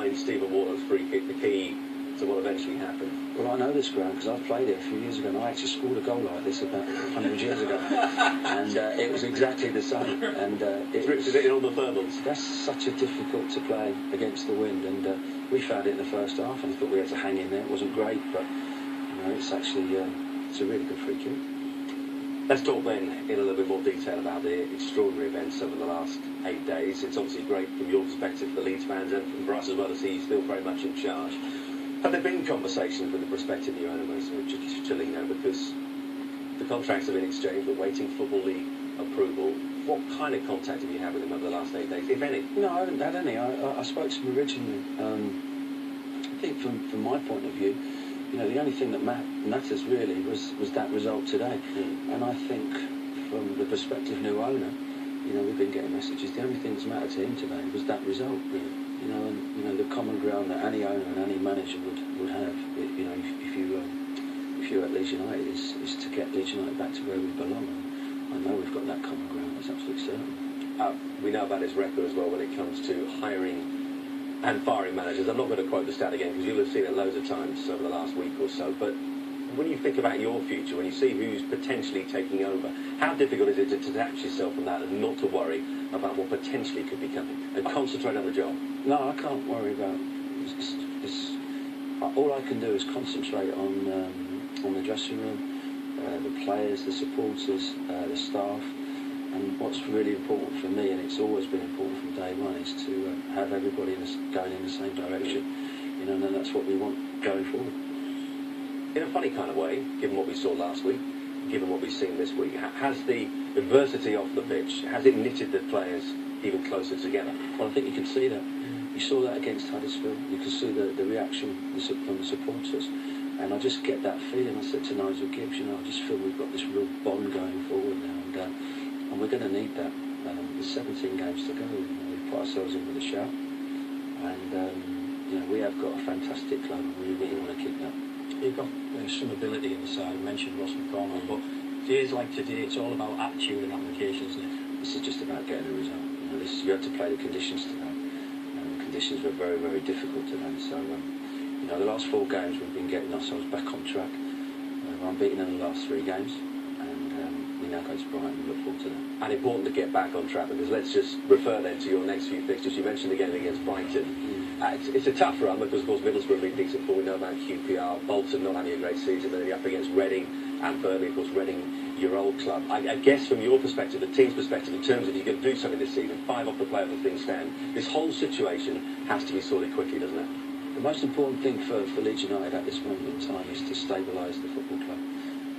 find Stephen Warnock's free kick the key to what eventually happened? Well, I know this ground because I've played it a few years ago, and I actually scored a goal like this about 100 years ago, and it was exactly the same. And it drifted it in on the thermals. That's such a difficult to play against the wind, and we found it in the first half, and I thought we had to hang in there. It wasn't great, but it's actually it's a really good free kick. Let's talk then in a little bit more detail about the extraordinary events over the last 8 days. It's obviously great from your perspective for the Leeds fans and for us as well to see you still very much in charge. Have there been conversations with the prospective new owner, Cellino, because the contracts have been exchanged, we're waiting Football League approval. What kind of contact have you had with him over the last 8 days, if any? No, I haven't had any. I spoke to him originally. I think from my point of view, the only thing that matters really was that result today. And I think from the prospective new owner, we've been getting messages. The only thing that's mattered to him today was that result. And the common ground that any owner and any manager would have, if you're at Leeds United, is to get Leeds United back to where we belong. And I know we've got that common ground. That's absolutely certain. We know about his record as well when it comes to hiring and firing managers. I'm not going to quote the stat again because you'll have seen it loads of times over the last week or so. But when you think about your future, when you see who's potentially taking over, how difficult is it to detach yourself from that and not to worry about what potentially could be coming and concentrate on the job? No, I can't worry about this. All I can do is concentrate on the dressing room, the players, the supporters, the staff. And what's really important for me, and it's always been important from day one, is to have everybody going in the same direction. And that's what we want going forward. In a funny kind of way, given what we saw last week, given what we've seen this week, has the adversity off the pitch, has it knitted the players even closer together? Well, I think you can see that. You saw that against Huddersfield. You can see the reaction from the supporters. And I just get that feeling. I said to Nigel Gibbs, I just feel we've got this real bond going forward now. And we're going to need that. There's 17 games to go. We've put ourselves in with a shout. And, we have got a fantastic club. We really want to keep that. You've got some ability in the side. You mentioned Ross McCormack, but days like today, it's all about attitude and application, isn't it? This is just about getting a result. You have to play the conditions today. The conditions were very, very difficult today. So, the last 4 games we've been getting ourselves back on track. We're unbeaten in the last 3 games. We now go to Brighton and look forward to that. And important to get back on track, because let's just refer then to your next few fixtures. You mentioned the game against Brighton. It's a tough run because, of course, Middlesbrough have been decent before. We know about QPR, Bolton not having a great season, then you're up against Reading and Burnley, of course, Reading, your old club. I guess from your perspective, the team's perspective, in terms of you're going to do something this season, 5 off the play as things stand, this whole situation has to be sorted quickly, doesn't it? The most important thing for Leeds United at this moment in time is to stabilise the football club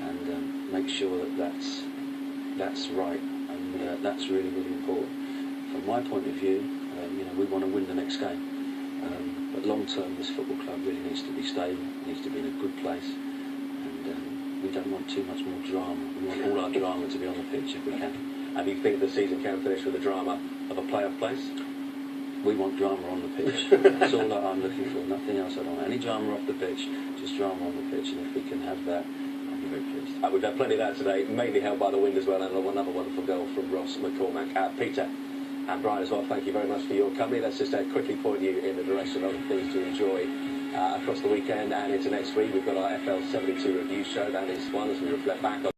and make sure that that's right, and that's really, really important. From my point of view, we want to win the next game. But long term, this football club really needs to be stable, needs to be in a good place, and we don't want too much more drama. We want all our drama to be on the pitch if we can. And do you think the season can finish with the drama of a playoff place? We want drama on the pitch. That's all that I'm looking for, nothing else. I don't want any drama off the pitch, just drama on the pitch, and if we can have that, I'll be very pleased. We've had plenty of that today, mainly held by the wind as well, and another wonderful goal from Ross McCormack. Peter and Brian as well, thank you very much for your company. Let's just quickly point you in the direction of things to enjoy across the weekend and into next week. We've got our FL 72 review show. That is one as we reflect back on